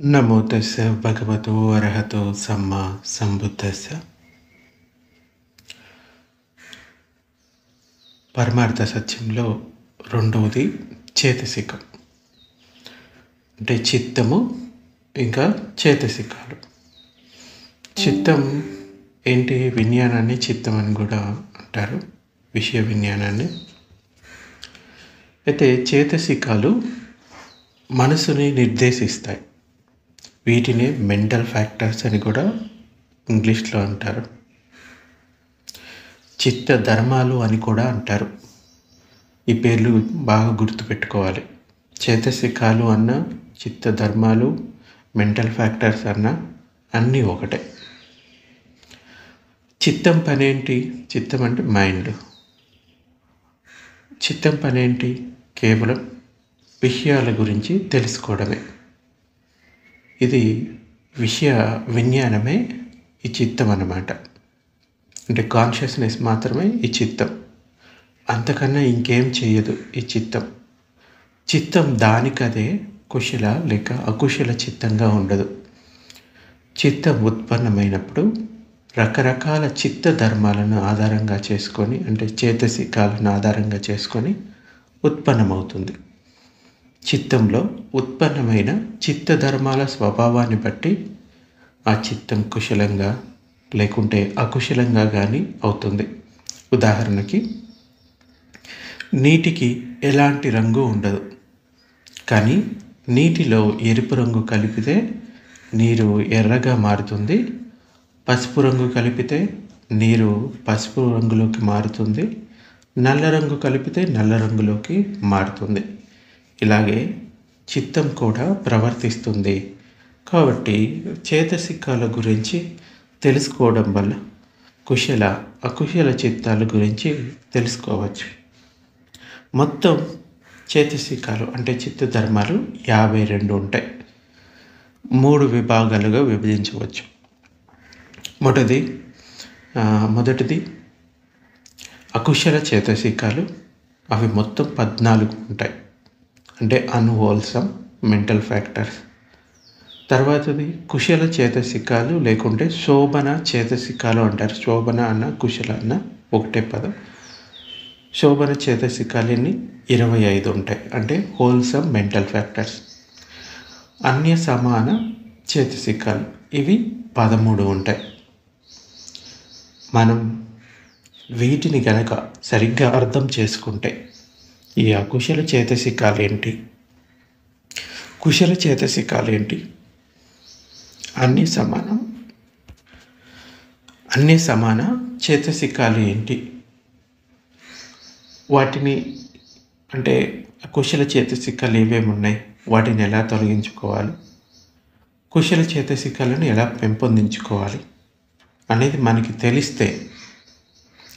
నమో తస్స భగవతో అర్హతో సమ్మా సంబుద్ధస్స. పరమార్థ సత్యంలో రెండవది చేతసికం, అంటే చిత్తము ఇంకా చేతసికాలు. చిత్తం ఏంటి? విజ్ఞానాన్ని చిత్తం అని కూడా అంటారు, విషయ విజ్ఞానాన్ని. అయితే చేతసికాలు మనసుని నిర్దేశిస్తాయి. వీటిని మెంటల్ ఫ్యాక్టర్స్ అని కూడా ఇంగ్లీష్లో అంటారు. చిత్త ధర్మాలు అని కూడా అంటారు. ఈ పేర్లు బాగా గుర్తుపెట్టుకోవాలి. చేతసికాలు అన్న, చిత్త ధర్మాలు, మెంటల్ ఫ్యాక్టర్స్ అన్న అన్నీ ఒకటే. చిత్తం పనేంటి? చిత్తం అంటే మైండ్. చిత్తం పనేంటి? కేవలం విషయాల గురించి తెలుసుకోవడమే. ఇది విషయ విజ్ఞానమే ఈ చిత్తం అన్నమాట. అంటే కాన్షియస్నెస్ మాత్రమే ఈ చిత్తం, అంతకన్నా ఇంకేం చేయదు ఈ చిత్తం. చిత్తం దానికదే కుశల లేక అకుశల చిత్తంగా ఉండదు. చిత్తం ఉత్పన్నమైనప్పుడు రకరకాల చిత్త ధర్మాలను ఆధారంగా చేసుకొని, అంటే చేతసికాలను ఆధారంగా చేసుకొని ఉత్పన్నమవుతుంది. చిత్తంలో ఉత్పన్నమైన చిత్త ధర్మాల స్వభావాన్ని బట్టి ఆ చిత్తం కుశలంగా లేకుంటే అకుశలంగా కానీ అవుతుంది. ఉదాహరణకి, నీటికి ఎలాంటి రంగు ఉండదు, కానీ నీటిలో ఎరుపు రంగు కలిపితే నీరు ఎర్రగా మారుతుంది. పసుపు రంగు కలిపితే నీరు పసుపు రంగులోకి మారుతుంది. నల్ల రంగు కలిపితే నల్ల రంగులోకి మారుతుంది. ఇలాగే చిత్తం కూడా ప్రవర్తిస్తుంది. కాబట్టి చేతసికాల గురించి తెలుసుకోవడం వల్ల కుశల అకుశల చిత్తాల గురించి తెలుసుకోవచ్చు. మొత్తం చేతసికాలు అంటే చిత్త ధర్మాలు 52 ఉంటాయి. 3 విభాగాలుగా విభజించవచ్చు. మొదటిది అకుశల చేతసికాలు. అవి మొత్తం 14 ఉంటాయి, అంటే అన్హోల్సమ్ మెంటల్ ఫ్యాక్టర్స్. తర్వాతది కుశల చేతసికాలు లేకుంటే శోభన చేతసికాలు అంటారు. శోభన అన్న కుశల అన్న ఒకటే పదం. శోభన చేతసికాలని 25 ఉంటాయి, అంటే హోల్సమ్ మెంటల్ ఫ్యాక్టర్స్. అన్య సమాన చేతసికాలు ఇవి 13 ఉంటాయి. మనం వీటిని గనక సరిగ్గా అర్థం చేసుకుంటే ఈ అకుశల చేతసికాలు ఏంటి, కుశల చేతసికాలు ఏంటి, అన్ని సమాన చేతసికాలు ఏంటి, వాటిని అంటే కుశల చేతసికాలు ఏమేమి ఉన్నాయి, వాటిని ఎలా తొలగించుకోవాలి, కుశల చేతసికాలను ఎలా పెంపొందించుకోవాలి అనేది మనకి తెలిస్తే,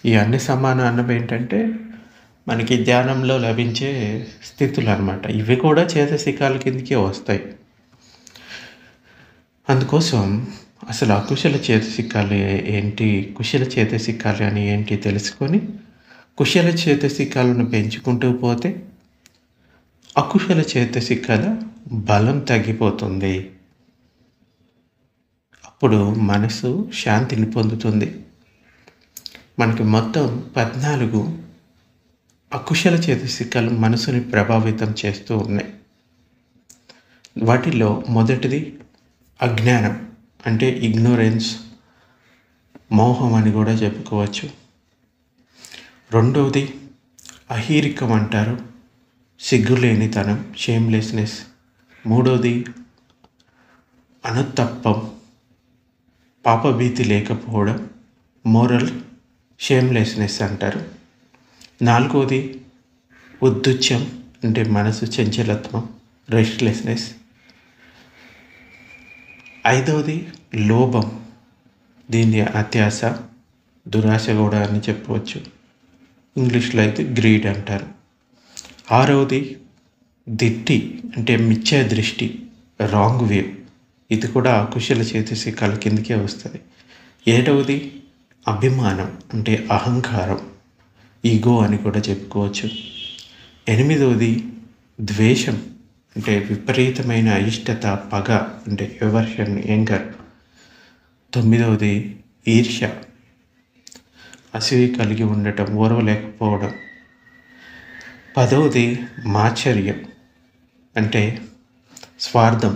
ఈ అన్ని సమాన అన్నవి ఏంటంటే మనకి ధ్యానంలో లభించే స్థితులు అన్నమాట. ఇవి కూడా చేతసికాల కిందకే వస్తాయి. అందుకోసం అసలు అకుశల చేతసికాలు ఏంటి, కుశల చేతసికాలు అని ఏంటి తెలుసుకొని కుశల చేతసికాలను పెంచుకుంటూ పోతే అకుశల చేతసికాల బలం తగ్గిపోతుంది. అప్పుడు మనసు శాంతిని పొందుతుంది. మనకి మొత్తం 14 అకుశల చేతసికాలు మనసుని ప్రభావితం చేస్తూ ఉన్నాయి. వాటిలో మొదటిది అజ్ఞానం, అంటే ఇగ్నోరెన్స్, మోహం అని కూడా చెప్పుకోవచ్చు. రెండవది అహీరికం అంటారు, సిగ్గులేనితనం, షేమ్లెస్నెస్. మూడవది అనుతప్పం, పాపభీతి లేకపోవడం, మోరల్ షేమ్లెస్నెస్ అంటారు. నాలుగవది ఉద్దుచ్యం, అంటే మనసు చంచలత్వం, రెస్ట్లెస్నెస్. ఐదవది లోభం, దీన్ని అత్యాశ, దురాశ కూడా అని చెప్పవచ్చు. ఇంగ్లీష్లో అయితే గ్రీడ్ అంటారు. ఆరవది దిట్టి, అంటే మిథ్యా దృష్టి, రాంగ్ వ్యూ. ఇది కూడా అకుశల చేతసికాల కిందకే వస్తుంది. ఏడవది అభిమానం, అంటే అహంకారం, ఈగో అని కూడా చెప్పుకోవచ్చు. ఎనిమిదవది ద్వేషం, అంటే విపరీతమైన అయిష్టత, పగ అంటే ఎవర్షన్, యాంగర్. 9వది ఈర్ష్య, అసూయ కలిగి ఉండటం, ఓర్వలేకపోవడం. 10వది మాత్సర్యం అంటే స్వార్థం,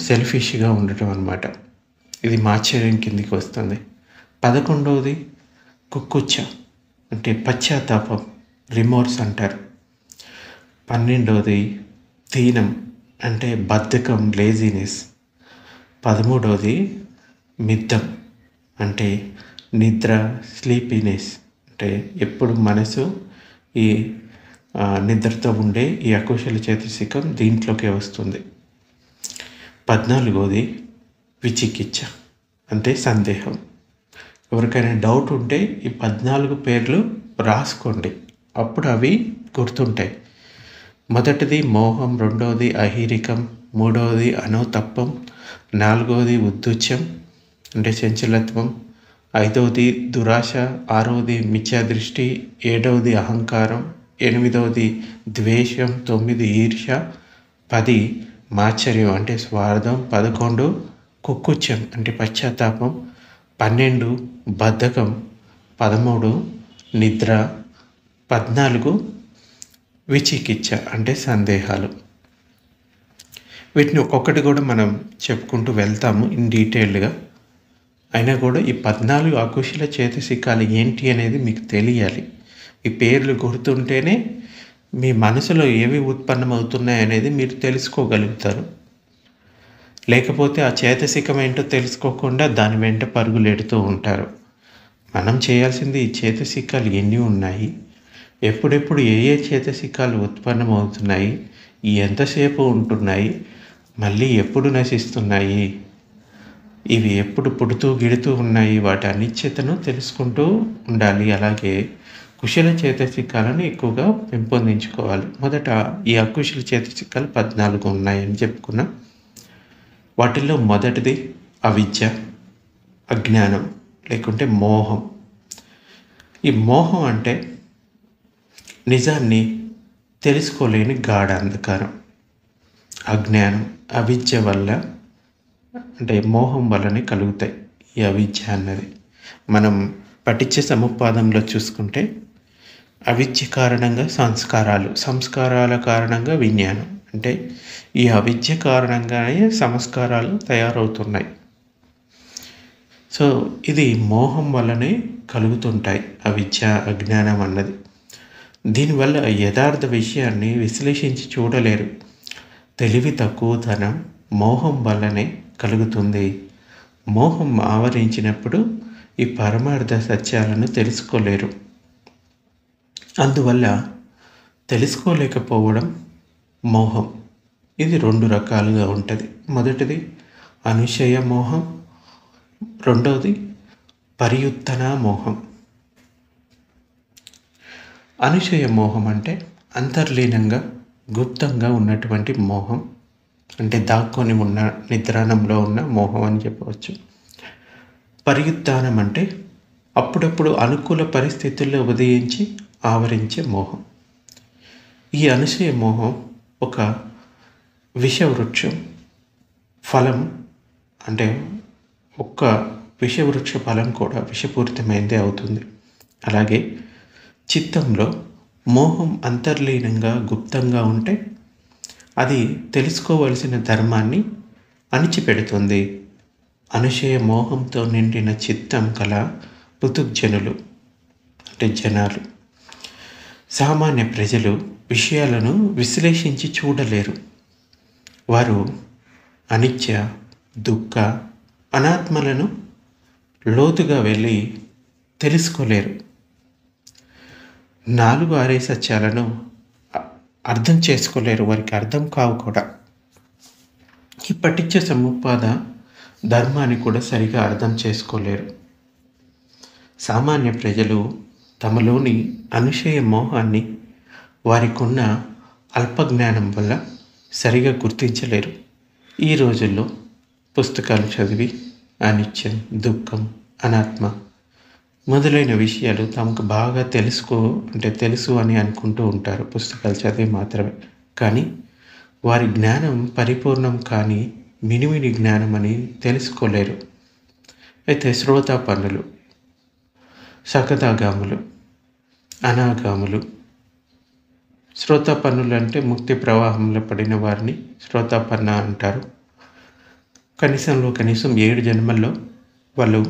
సెల్ఫిష్గా ఉండటం అన్నమాట. ఇది మాత్సర్యం కిందికి వస్తుంది. 11వది కుక్కుచ్చ అంటే పశ్చాత్తాపం, రిమోర్స్ అంటారు. 12వది దీనం అంటే బద్ధకం, లేజినెస్. 13వది మిద్దం అంటే నిద్ర, స్లీపీనెస్. అంటే ఎప్పుడు మనసు ఈ నిద్రతో ఉండే ఈ అకుశల చేతసికం దీంట్లోకే వస్తుంది. 14వది విచికిచ్చ అంటే సందేహం. ఎవరికైనా డౌట్ ఉంటే ఈ 14 పేర్లు రాసుకోండి, అప్పుడు అవి గుర్తుంటాయి. మొదటిది మోహం, 2వది అహీరికం, 3వది అనోతప్పం, 4వది ఉద్దుచ్యం అంటే చంచలత్వం, 5వది దురాశ, 6వది మిథ్యాదృష్టి, 7వది అహంకారం, 8వది ద్వేషం, 9 ఈర్ష్య, 10 మాత్సర్యం అంటే స్వార్థం, 11 కుక్కుచ్చం అంటే పశ్చాత్తాపం, 12 బద్ధకం, 13 నిద్ర, 14 విచికిచ్చ అంటే సందేహాలు. వీటిని ఒక్కొక్కటి కూడా మనం చెప్పుకుంటూ వెళ్తాము ఇన్ డీటెయిల్డ్గా. అయినా కూడా ఈ 14 అకుశల చేతసికాలు ఏంటి అనేది మీకు తెలియాలి. ఈ పేర్లు గుర్తుంటేనే మీ మనసులో ఏవి ఉత్పన్నమవుతున్నాయి అనేది మీరు తెలుసుకోగలుగుతారు. లేకపోతే ఆ చేతసికం ఏంటో తెలుసుకోకుండా దాని వెంట పరుగులెడుతూ ఉంటారు. మనం చేయాల్సింది ఈ చేతసికాలు ఎన్ని ఉన్నాయి, ఎప్పుడెప్పుడు ఏ ఏ చేతసికాలు ఉత్పన్నమవుతున్నాయి, ఎంతసేపు ఉంటున్నాయి, మళ్ళీ ఎప్పుడు నశిస్తున్నాయి, ఇవి ఎప్పుడు పుడుతూ గిడుతూ ఉన్నాయి, వాటి అనిశ్చితను తెలుసుకుంటూ ఉండాలి. అలాగే కుశల చేతసికాలను ఎక్కువగా పెంపొందించుకోవాలి. మొదట ఈ అకుశల చేతసికాలు 14 ఉన్నాయని చెప్పుకున్నాం. వాటిల్లో మొదటిది అవిద్య, అజ్ఞానం లేకుంటే మోహం. ఈ మోహం అంటే నిజాన్ని తెలుసుకోలేని గాఢ అంధకారం. అజ్ఞానం, అవిద్య వల్ల అంటే మోహం వల్లనే కలుగుతాయి ఈ అవిద్య అన్నది. మనం పఠించే సముపాదంలో చూసుకుంటే అవిద్య కారణంగా సంస్కారాలు, సంస్కారాల కారణంగా విజ్ఞానం. అంటే ఈ అవిద్య కారణంగానే సంస్కారాలు తయారవుతున్నాయి. సో ఇది మోహం వల్లనే కలుగుతుంటాయి అవిద్య, అజ్ఞానం అన్నది. దీనివల్ల యథార్థ విషయాన్ని విశ్లేషించి చూడలేరు. తెలివి తక్కువతనం మోహం వల్లనే కలుగుతుంది. మోహం ఆవరించినప్పుడు ఈ పరమార్థ సత్యాలను తెలుసుకోలేరు. అందువల్ల తెలుసుకోలేకపోవడం మోహం. ఇది 2 రకాలుగా ఉంటుంది. మొదటిది అనుశయ మోహం, 2వది పరియుత్తన మోహం. అనుశయ మోహం అంటే అంతర్లీనంగా గుప్తంగా ఉన్నటువంటి మోహం, అంటే దాక్కొని ఉన్న నిద్రాణంలో ఉన్న మోహం అని చెప్పవచ్చు. పరియుత్థానం అంటే అప్పుడప్పుడు అనుకూల పరిస్థితుల్లో ఉదయించి ఆవరించే మోహం. ఈ అనుశయ మోహం ఒక విషవృక్షం ఫలం, అంటే ఒక్క విషవృక్ష ఫలం కూడా విషపూరితమైనదే అవుతుంది. అలాగే చిత్తంలో మోహం అంతర్లీనంగా గుప్తంగా ఉంటే అది తెలుసుకోవలసిన ధర్మాన్ని అణిచిపెడుతుంది. అనుశయ మోహంతో నిండిన చిత్తం కల పృథుగ్జనులు అంటే జనాలు, సామాన్య ప్రజలు విషయాలను విశ్లేషించి చూడలేరు. వారు అనిత్య, దుఃఖ, అనాత్మలను లోతుగా వెళ్ళి తెలుసుకోలేరు. 4 ఆర్య సత్యాలను అర్థం చేసుకోలేరు, వారికి అర్థం కావు కూడా. ఈ పఠించ సముపాద ధర్మాన్ని కూడా సరిగా అర్థం చేసుకోలేరు. సామాన్య ప్రజలు తమలోని అనుశయ మోహాన్ని వారికున్న అల్పజ్ఞానం వల్ల సరిగా గుర్తించలేరు. ఈ రోజుల్లో పుస్తకాలు చదివి అనిత్యం, దుఃఖం, అనాత్మ మొదలైన విషయాలు తమకు బాగా తెలుసు అని అనుకుంటూ ఉంటారు, పుస్తకాలు చదివి మాత్రమే. కానీ వారి జ్ఞానం పరిపూర్ణం కానీ మినిమిని జ్ఞానం అని తెలుసుకోలేరు. అయితే శ్రోతాపన్నులు, సకదాగాములు, అనాగాములు. శ్రోతాపన్నులు అంటే ముక్తి ప్రవాహంలో పడిన వారిని శ్రోతాపన్న అంటారు. కనీసం 7 జన్మల్లో వాళ్ళు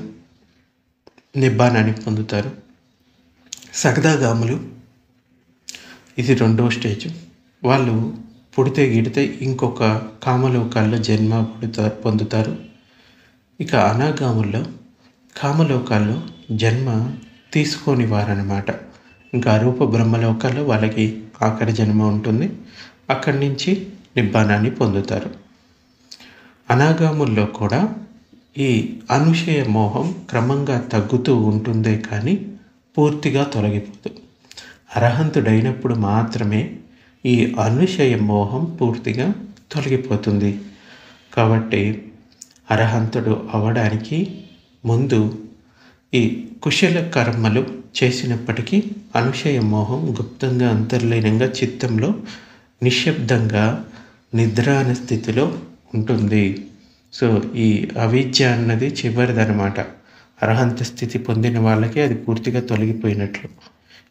నిబ్బానాన్ని పొందుతారు. సకదాగాములు ఇది 2వ స్టేజ్. వాళ్ళు పుడితే గిడితే ఇంకొక కామలోకాల్లో జన్మ పొందుతారు. ఇక అనాగాముల్లో కామలోకాల్లో జన్మ తీసుకోని వారన్నమాట. ఇంకా రూప బ్రహ్మలోకాల్లో వాళ్ళకి ఆఖరి జన్మ ఉంటుంది. అక్కడి నుంచి నిబ్బానాన్ని పొందుతారు. అనాగాముల్లో కూడా ఈ అనుషయ మోహం క్రమంగా తగ్గుతూ ఉంటుందే కానీ పూర్తిగా తొలగిపోదు. అర్హంతుడైనప్పుడు మాత్రమే ఈ అనుషయ మోహం పూర్తిగా తొలగిపోతుంది. కాబట్టి అర్హంతుడు అవడానికి ముందు ఈ కుశల కర్మలు చేసినప్పటికీ అనుషయ మోహం గుప్తంగా అంతర్లీనంగా చిత్తంలో నిశ్శబ్దంగా నిద్రాన స్థితిలో ఉంటుంది. సో ఈ అవిద్య అన్నది చివరిదనమాట. అర్హంత స్థితి పొందిన వాళ్ళకి అది పూర్తిగా తొలగిపోయినట్లు.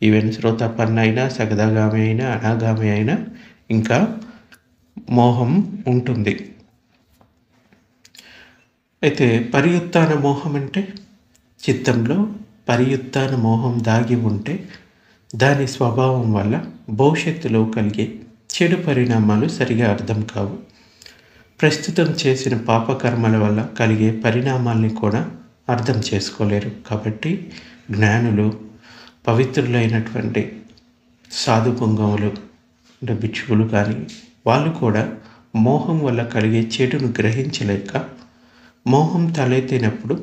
ఈవెన్ శ్రోతాపన్న అయినా, సగదాగామి అయినా, అనాగామి అయినా ఇంకా మోహం ఉంటుంది. అయితే పరియుత్థాన మోహం అంటే చిత్తంలో పరియుత్థాన మోహం దాగి ఉంటే దాని స్వభావం వల్ల భవిష్యత్తులో కలిగే చెడు పరిణామాలు సరిగా అర్థం కావు. ప్రస్తుతం చేసిన పాపకర్మల వల్ల కలిగే పరిణామాల్ని కూడా అర్థం చేసుకోలేరు. కాబట్టి జ్ఞానులు, పవిత్రులైనటువంటి సాధు పుంగవులు అంటే భిక్షువులు కానీ వాళ్ళు కూడా మోహం వల్ల కలిగే చెడును గ్రహించలేక మోహం తలెత్తినప్పుడు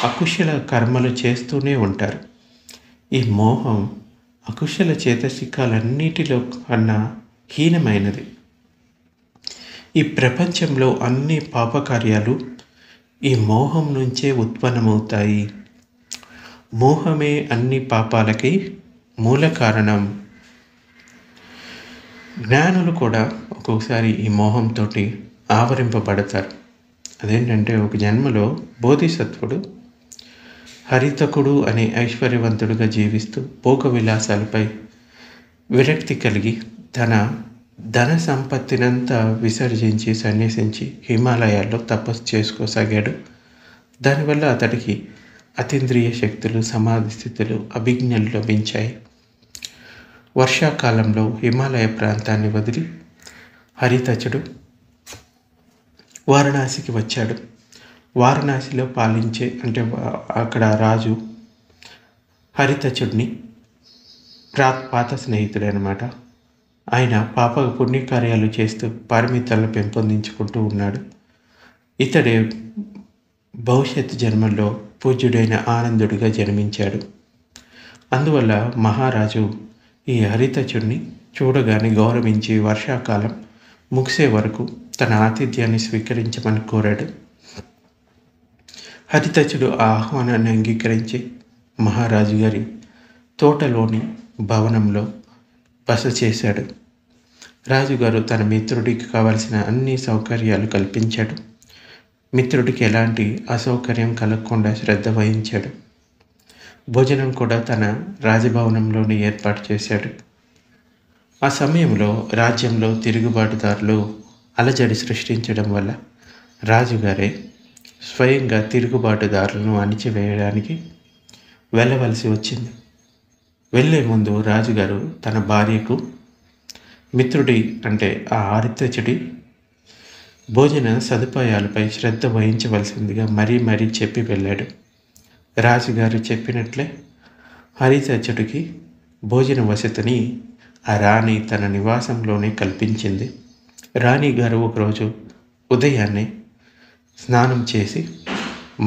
అకుశల కర్మలు చేస్తూనే ఉంటారు. ఈ మోహం అకుశల చేతసికాలన్నిటిలో కన్నా హీనమైనది. ఈ ప్రపంచంలో అన్ని పాపకార్యాలు ఈ మోహం నుంచే ఉత్పన్నమవుతాయి. మోహమే అన్ని పాపాలకి మూల కారణం. జ్ఞానులు కూడా ఒక్కొక్కసారి ఈ మోహంతో ఆవరింపబడతారు. అదేంటంటే ఒక జన్మలో బోధిసత్వుడు హరితకుడు అనే ఐశ్వర్యవంతుడుగా జీవిస్తూ భోగ విలాసాలపై విరక్తి కలిగి తన ధన సంపత్తినంతా విసర్జించి సన్యసించి హిమాలయాల్లో తపస్సు చేసుకోసాగాడు. దానివల్ల అతడికి అతీంద్రియ శక్తులు, సమాధి స్థితులు, అభిజ్ఞలు లభించాయి. వర్షాకాలంలో హిమాలయ ప్రాంతాన్ని వదిలి హరితచుడు వారణాసికి వచ్చాడు. వారణాసిలో పాలించే అంటే అక్కడ రాజు హరితచుడిని పాత స్నేహితుడు అనమాట. ఆయన పాప పుణ్యకార్యాలు చేస్తూ పారమితాలను పెంపొందించుకుంటూ ఉన్నాడు. ఇతడే భవిష్యత్ జన్మల్లో పూజ్యుడైన ఆనందుడిగా జన్మించాడు. అందువల్ల మహారాజు ఈ హరితచుడిని చూడగానే గౌరవించి వర్షాకాలం ముగిసే వరకు తన ఆతిథ్యాన్ని స్వీకరించమని కోరాడు. హరితచుడు ఆ ఆహ్వానాన్ని అంగీకరించి మహారాజు గారి తోటలోని భవనంలో బస చేశాడు. రాజుగారు తన మిత్రుడికి కావలసిన అన్ని సౌకర్యాలు కల్పించాడు. మిత్రుడికి ఎలాంటి అసౌకర్యం కలగకుండా శ్రద్ధ వహించాడు. భోజనం కూడా తన రాజభవనంలోనే ఏర్పాటు చేశాడు. ఆ సమయంలో రాజ్యంలో తిరుగుబాటుదారులు అలజడి సృష్టించడం వల్ల రాజుగారే స్వయంగా తిరుగుబాటుదారులను అణిచివేయడానికి వెళ్ళవలసి వచ్చింది. వెళ్ళే ముందు రాజుగారు తన భార్యకు మిత్రుడి అంటే ఆ హరితచుడి భోజన సదుపాయాలపై శ్రద్ధ వహించవలసిందిగా మరీ చెప్పి వెళ్ళాడు. రాజుగారు చెప్పినట్లే హరితచుడికి భోజన వసతిని ఆ రాణి తన నివాసంలోనే కల్పించింది. రాణిగారు ఒకరోజు ఉదయాన్నే స్నానం చేసి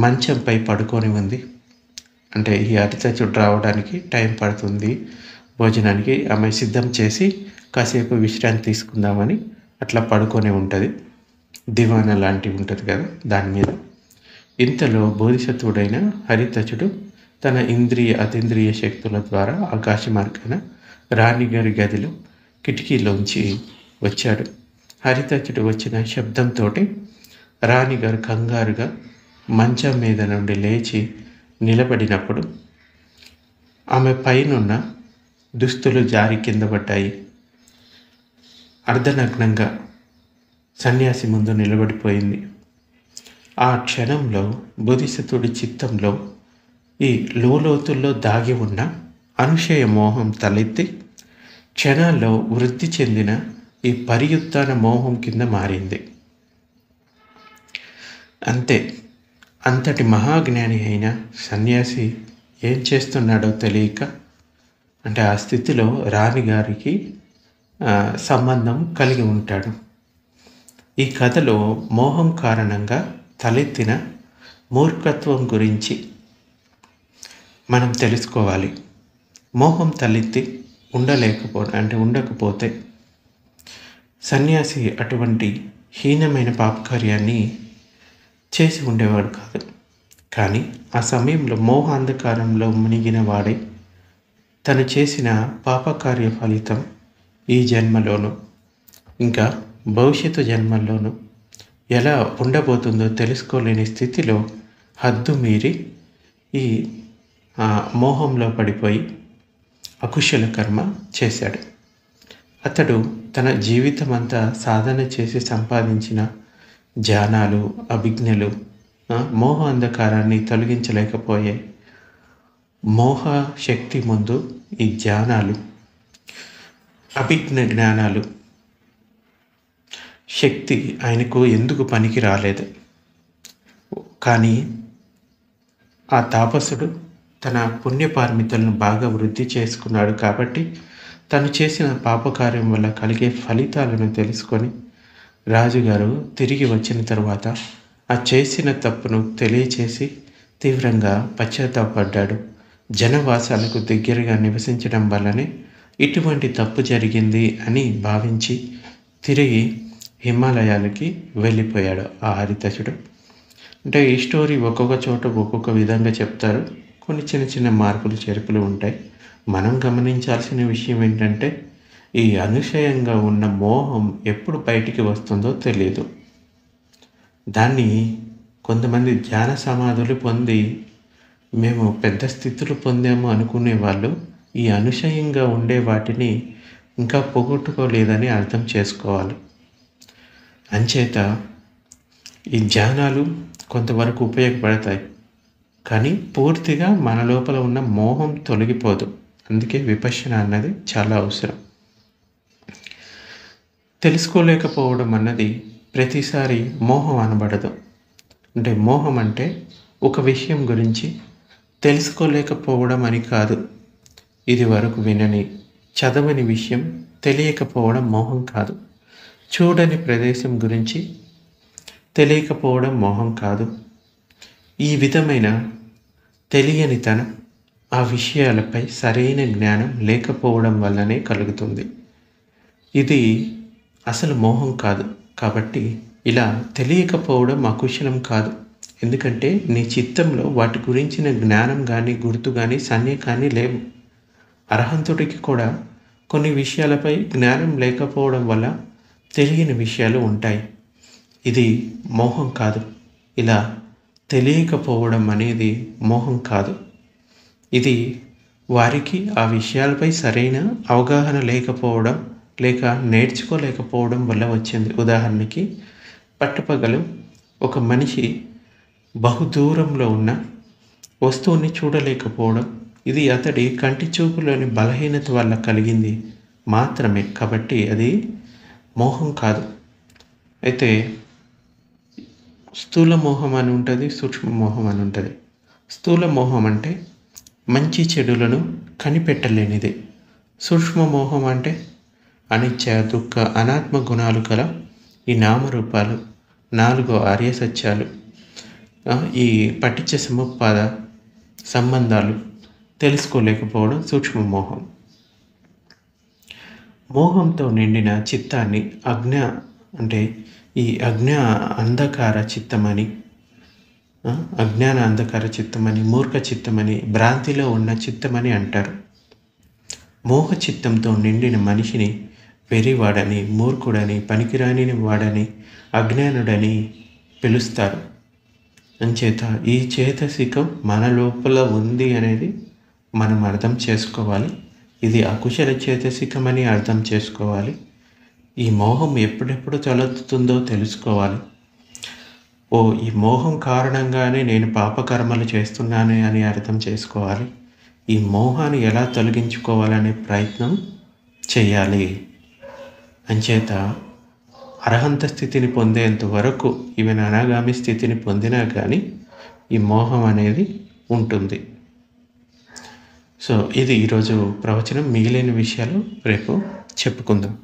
మంచంపై పడుకొని ఉంది. అంటే ఈ హరితచుడు రావడానికి టైం పడుతుంది, భోజనానికి ఆమె సిద్ధం చేసి కాసేపు విశ్రాంతి తీసుకుందామని అట్లా పడుకొని ఉంటుంది. దివానా లాంటివి ఉంటుంది కదా దాని మీద. ఇంతలో బోధిసత్వుడైన హరితచుడు తన ఇంద్రియ అతీంద్రియ శక్తుల ద్వారా ఆకాశ మార్గాన రాణిగారి గదిలో కిటికీలోంచి వచ్చాడు. హరితచుడు వచ్చిన శబ్దంతో రాణిగారు కంగారుగా మంచం మీద నుండి లేచి నిలబడినప్పుడు ఆమె పైనున్న దుస్తులు జారి కింద పడ్డాయి. అర్ధనగ్నంగా సన్యాసి ముందు నిలబడిపోయింది. ఆ క్షణంలో బోధిసత్వుడి చిత్తంలో ఈ లోతుల్లో దాగి ఉన్న అనుషయ మోహం తలెత్తి క్షణాల్లో వృద్ధి చెందిన ఈ పరియుత్థాన మోహం కింద మారింది. అంతే. అంతటి మహాజ్ఞాని అయిన సన్యాసి ఏం చేస్తున్నాడో తెలియక, అంటే ఆ స్థితిలో రాణిగారికి సంబంధం కలిగి ఉంటాడు. ఈ కథలో మోహం కారణంగా తలెత్తిన మూర్ఖత్వం గురించి మనం తెలుసుకోవాలి. మోహం తలెత్తి ఉండకపోతే సన్యాసి అటువంటి హీనమైన పాపకార్యాన్ని చేసి ఉండేవాడు కాదు. కానీ ఆ సమయంలో మోహాంధకారంలో మునిగిన వాడే తను చేసిన పాపకార్య ఫలితం ఈ జన్మలోనూ ఇంకా భవిష్యత్తు జన్మల్లోనూ ఎలా ఉండబోతుందో తెలుసుకోలేని స్థితిలో హద్దు మీరి ఈ మోహంలో పడిపోయి అకుశల కర్మ చేశాడు. అతడు తన జీవితం అంతా సాధన చేసి సంపాదించిన జ్ఞానాలు, అభిజ్ఞలు మోహ అంధకారాన్ని తొలగించలేకపోయే. మోహ శక్తి ముందు ఈ జ్ఞానాలు, అభిజ్ఞ జ్ఞానాలు శక్తి ఆయనకు ఎందుకు పనికి రాలేదు. కానీ ఆ తాపసుడు తన పుణ్యపార్మితులను బాగా వృద్ధి చేసుకున్నాడు కాబట్టి తను చేసిన పాపకార్యం వల్ల కలిగే ఫలితాలను తెలుసుకొని రాజుగారు తిరిగి వచ్చిన తర్వాత ఆ చేసిన తప్పును తెలియచేసి తీవ్రంగా పశ్చాత్తాపడ్డాడు. జనవాసాలకు దగ్గరగా నివసించడం వల్లనే ఇటువంటి తప్పు జరిగింది అని భావించి తిరిగి హిమాలయాలకి వెళ్ళిపోయాడు ఆ హరితచుడు. అంటే ఈ స్టోరీ ఒక్కొక్క చోట ఒక్కొక్క విధంగా చెప్తారు. కొన్ని చిన్న చిన్న మార్పులు చేర్పులు ఉంటాయి. మనం గమనించాల్సిన విషయం ఏంటంటే ఈ అనుషయంగా ఉన్న మోహం ఎప్పుడు బయటికి వస్తుందో తెలియదు. దాన్ని కొంతమంది ధ్యాన సమాధులు పొంది మేము పెద్ద స్థితులు పొందాము అనుకునే వాళ్ళు ఈ అనుషయంగా ఉండే వాటిని ఇంకా పోగొట్టుకోలేదని అర్థం చేసుకోవాలి. అంచేత ఈ ధ్యానాలు కొంతవరకు ఉపయోగపడతాయి, కానీ పూర్తిగా మన లోపల ఉన్న మోహం తొలగిపోదు. అందుకే విపశ్యన అన్నది చాలా అవసరం. తెలుసుకోలేకపోవడం అన్నది ప్రతిసారి మోహం అనబడదు. అంటే మోహం అంటే ఒక విషయం గురించి తెలుసుకోలేకపోవడం అని కాదు. ఇది వరకు వినని, చదవని విషయం తెలియకపోవడం మోహం కాదు. చూడని ప్రదేశం గురించి తెలియకపోవడం మోహం కాదు. ఈ విధమైన తెలియనితనం ఆ విషయాలపై సరైన జ్ఞానం లేకపోవడం వల్లనే కలుగుతుంది. ఇది అసలు మోహం కాదు. కాబట్టి ఇలా తెలియకపోవడం అకుశలం కాదు. ఎందుకంటే నీ చిత్తంలో వాటి గురించిన జ్ఞానం కానీ గుర్తు కానీ సంజ్ఞ కానీ లేవు. అర్హంతుడికి కూడా కొన్ని విషయాలపై జ్ఞానం లేకపోవడం వల్ల తెలియని విషయాలు ఉంటాయి. ఇది మోహం కాదు. ఇలా తెలియకపోవడం అనేది మోహం కాదు. ఇది వారికి ఆ విషయాలపై సరైన అవగాహన లేకపోవడం లేక నేర్చుకోలేకపోవడం వల్ల వచ్చింది. ఉదాహరణకి పట్టపగలు ఒక మనిషి బహుదూరంలో ఉన్న వస్తువుని చూడలేకపోవడం, ఇది అతడి కంటి చూపులోని బలహీనత వల్ల కలిగింది మాత్రమే. కాబట్టి అది మోహం కాదు. అయితే స్థూల మోహం అని ఉంటుంది, సూక్ష్మ మోహం అని ఉంటుంది. స్థూల మోహం అంటే మంచి చెడులను కనిపెట్టలేనిది. సూక్ష్మ మోహం అంటే అనిత్య, దుఃఖ, అనాత్మ గుణాలు కల ఈ నామరూపాలు, 4 ఆర్య సత్యాలు, ఈ పటిచ్చ సముత్పాద సంబంధాలు తెలుసుకోలేకపోవడం సూక్ష్మ మోహం. మోహంతో నిండిన చిత్తాన్ని అంధకార చిత్తమని, అజ్ఞాన అంధకార చిత్తమని, మూర్ఖ చిత్తమని, భ్రాంతిలో ఉన్న చిత్తమని అంటారు. మోహ చిత్తంతో నిండిన మనిషిని వెర్రివాడని, మూర్ఖుడని, పనికిరాని వాడని, అజ్ఞానుడని పిలుస్తారు. అంచేత ఈ చేతసికం మన లోపల ఉంది అనేది మనం అర్థం చేసుకోవాలి. ఇది అకుశల చేతసికం అని అర్థం చేసుకోవాలి. ఈ మోహం ఎప్పుడెప్పుడు తలెత్తుతుందో తెలుసుకోవాలి. ఈ మోహం కారణంగానే నేను పాపకర్మలు చేస్తున్నాను అని అర్థం చేసుకోవాలి. ఈ మోహాన్ని ఎలా తొలగించుకోవాలనే ప్రయత్నం చేయాలి. అంచేత అర్హంత స్థితిని పొందేంత వరకు, ఈవెన్ అనాగామి స్థితిని పొందినా కానీ ఈ మోహం అనేది ఉంటుంది. సో ఇది ఈరోజు ప్రవచనం. మిగిలిన విషయాలు రేపు చెప్పుకుందాం.